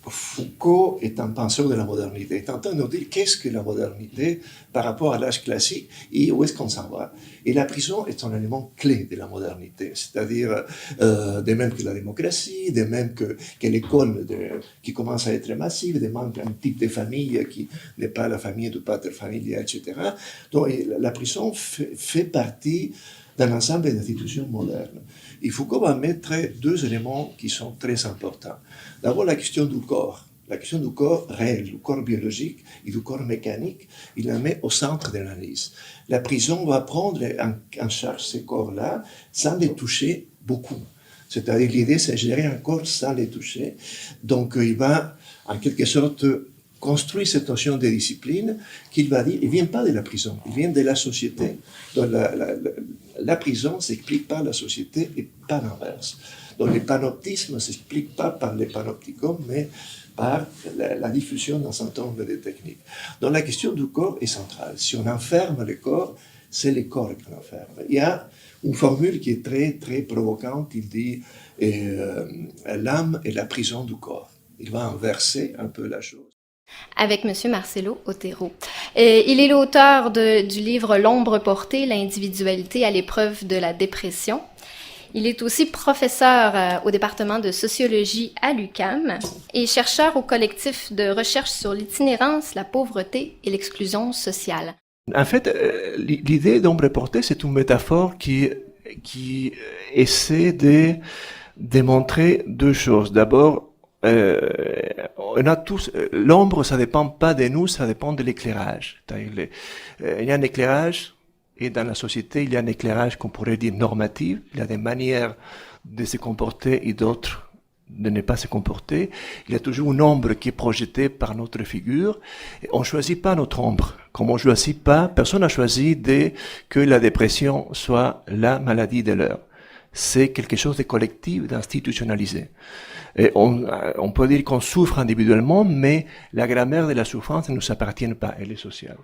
Foucault est un penseur de la modernité. Il est en train de nous dire qu'est-ce que la modernité par rapport à l'âge classique et où est-ce qu'on s'en va. Et la prison est un élément clé de la modernité, c'est-à-dire de même que la démocratie, de même que l'école qui commence à être massive, de même qu'un type de famille qui n'est pas la famille du pater familia, etc. Donc la prison fait partie d'un ensemble d'institutions modernes. Et Foucault va mettre deux éléments qui sont très importants. D'abord, la question du corps réel, du corps biologique et du corps mécanique, il la met au centre de l'analyse. La prison va prendre en charge ces corps-là sans les toucher beaucoup. C'est-à-dire l'idée, c'est de gérer un corps sans les toucher. Donc, il va, en quelque sorte, construire cette notion de discipline qu'il va dire, il ne vient pas de la prison, il vient de la société. Donc, la prison s'explique par la société et pas l'inverse. Donc, le panoptisme ne s'explique pas par les panopticums, mais par la diffusion d'un certain nombre de techniques. Donc, la question du corps est centrale. Si on enferme le corps, c'est le corps qu'on enferme. Il y a une formule qui est très, très provocante. Il dit l'âme est la prison du corps. Il va inverser un peu la chose. Avec M. Marcelo Otero. Il est l'auteur du livre L'ombre portée, l'individualité à l'épreuve de la dépression. Il est aussi professeur au département de sociologie à l'UQAM et chercheur au collectif de recherche sur l'itinérance, la pauvreté et l'exclusion sociale. En fait, l'idée d'ombre portée, c'est une métaphore qui essaie de démontrer deux choses. D'abord, on a tous l'ombre, ça dépend pas de nous, ça dépend de l'éclairage. Il y a un éclairage et dans la société, il y a un éclairage qu'on pourrait dire normatif. Il y a des manières de se comporter et d'autres de ne pas se comporter. Il y a toujours une ombre qui est projetée par notre figure. Et on choisit pas notre ombre. Comme on choisit pas, personne n'a choisi que la dépression soit la maladie de l'heure. C'est quelque chose de collectif, d'institutionnalisé. Et on peut dire qu'on souffre individuellement, mais la grammaire de la souffrance ne nous appartient pas, elle est sociale.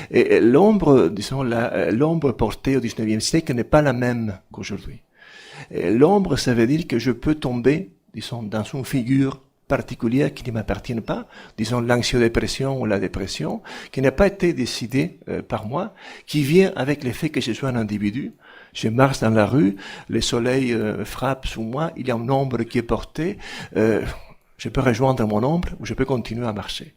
Et l'ombre, disons, l'ombre portée au 19e siècle n'est pas la même qu'aujourd'hui. L'ombre, ça veut dire que je peux tomber, disons, dans une figure particulière qui ne m'appartient pas, disons l'anxiodépression ou la dépression, qui n'a pas été décidée par moi, qui vient avec le fait que je sois un individu. Je marche dans la rue, le soleil frappe sur moi, il y a une ombre qui est portée, je peux rejoindre mon ombre ou je peux continuer à marcher.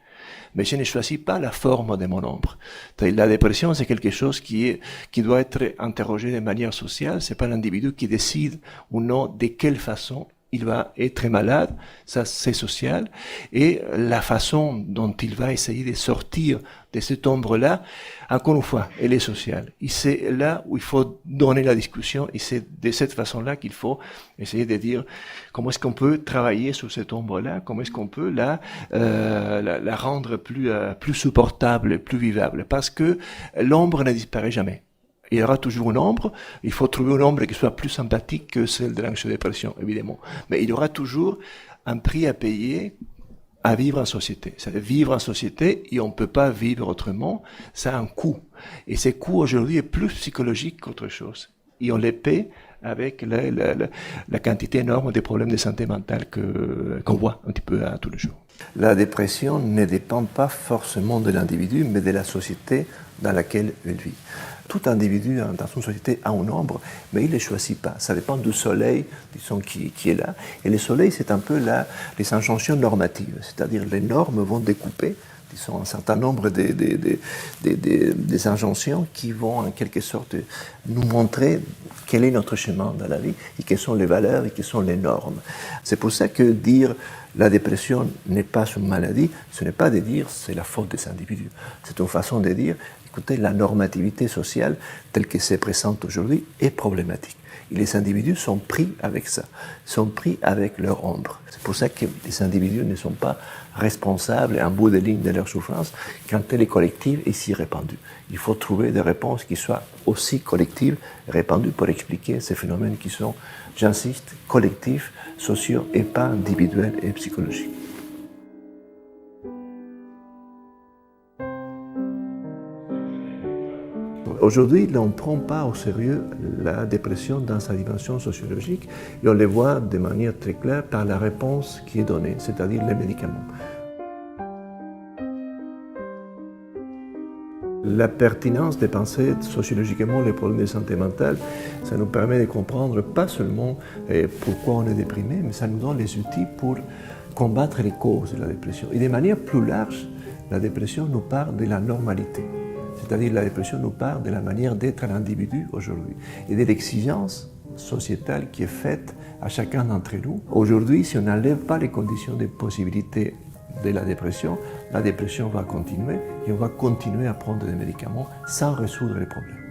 Mais je ne choisis pas la forme de mon ombre. La dépression, c'est quelque chose qui doit être interrogé de manière sociale. C'est pas l'individu qui décide ou non de quelle façon il va être malade, ça c'est social, et la façon dont il va essayer de sortir de cette ombre-là, encore une fois, elle est sociale. Et c'est là où il faut donner la discussion, et c'est de cette façon-là qu'il faut essayer de dire comment est-ce qu'on peut travailler sur cette ombre-là, comment est-ce qu'on peut la rendre plus supportable, plus vivable, parce que l'ombre ne disparaît jamais. Il y aura toujours une ombre, il faut trouver une ombre qui soit plus sympathique que celle de l'anxiodépression, évidemment. Mais il y aura toujours un prix à payer à vivre en société. C'est-à-dire vivre en société et on ne peut pas vivre autrement, ça a un coût. Et ce coût aujourd'hui est plus psychologique qu'autre chose. Et on les paie avec la quantité énorme des problèmes de santé mentale qu'on voit un petit peu à tous les jours. La dépression ne dépend pas forcément de l'individu, mais de la société dans laquelle il vit. Tout individu dans une société a une ombre, mais il ne les choisit pas. Ça dépend du soleil, disons, qui est là. Et le soleil, c'est un peu les injonctions normatives, c'est-à-dire les normes vont découper, disons, un certain nombre des injonctions qui vont en quelque sorte nous montrer quel est notre chemin dans la vie et quelles sont les valeurs et quelles sont les normes. C'est pour ça que dire la dépression n'est pas une maladie, ce n'est pas de dire c'est la faute des individus. C'est une façon de dire écoutez, la normativité sociale telle qu'elle se présente aujourd'hui est problématique. Et les individus sont pris avec ça, sont pris avec leur ombre. C'est pour ça que les individus ne sont pas responsables en bout de ligne de leur souffrance quand elle est collective et si répandue. Il faut trouver des réponses qui soient aussi collectives, répandues pour expliquer ces phénomènes qui sont, j'insiste, collectifs, sociaux et pas individuels et psychologiques. Aujourd'hui, on ne prend pas au sérieux la dépression dans sa dimension sociologique et on le voit de manière très claire par la réponse qui est donnée, c'est-à-dire les médicaments. La pertinence de penser sociologiquement les problèmes de santé mentale, ça nous permet de comprendre pas seulement pourquoi on est déprimé, mais ça nous donne les outils pour combattre les causes de la dépression. Et de manière plus large, la dépression nous parle de la normalité. C'est-à-dire la dépression nous parle de la manière d'être un individu aujourd'hui et de l'exigence sociétale qui est faite à chacun d'entre nous. Aujourd'hui, si on n'enlève pas les conditions de possibilité de la dépression va continuer et on va continuer à prendre des médicaments sans résoudre les problèmes.